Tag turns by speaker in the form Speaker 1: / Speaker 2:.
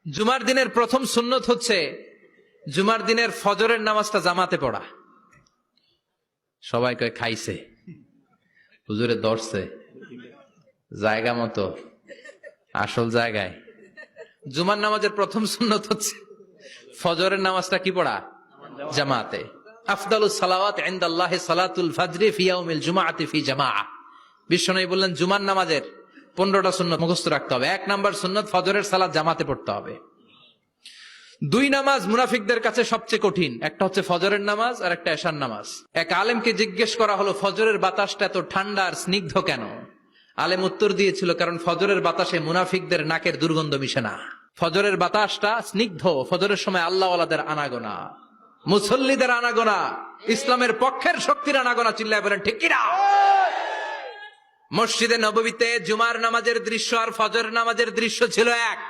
Speaker 1: জুমার দিনের প্রথম সুন্নত হচ্ছে জুমার দিনের ফজরের নামাজটা জামাতে পড়া। সবাই কয় খাইছে, হুজুরে ধরছে জায়গা মতো, আসল জায়গায়। জুমার নামাজের প্রথম সুন্নত হচ্ছে ফজরের নামাজটা কি পড়া? জামাতে। আফদালুস সালাওয়াত ইনদাল্লাহি সালাতুল ফাজরি ফি ইয়াউমিল জুমআতি ফি জামাআহ। বিশ্বনবী বললেন জুমার নামাজের 15টা সুন্নত মুখস্থ রাখতে হবে। 1 নাম্বার সুন্নত ফজরের সালাত জামাতে পড়তে হবে। 2 নামাজ মুনাফিকদের কাছে সবচেয়ে কঠিন, একটা হচ্ছে ফজরের নামাজ আর একটা এশার নামাজ। এক আলেমকে জিজ্ঞেস করা হলো ফজরের বাতাসটা এত ঠান্ডা আর স্নিগ্ধ কেন? আলেম উত্তর দিয়েছিল কারণ ফজরের বাতাসে মুনাফিকদের নাকের দুর্গন্ধ মিশে না। ফজরের বাতাসটা স্নিগ্ধ, ফজরের সময় আল্লাহওয়ালাদের আনাগোনা, মুসল্লিদের আনাগোনা, ইসলামের পক্ষের শক্তির আনাগোনা। চিল্লায় বলেন ঠিক কিনা? মসজিদে নববীতে জুমার নামাজের দৃশ্য আর ফজরের নামাজের দৃশ্য ছিল এক।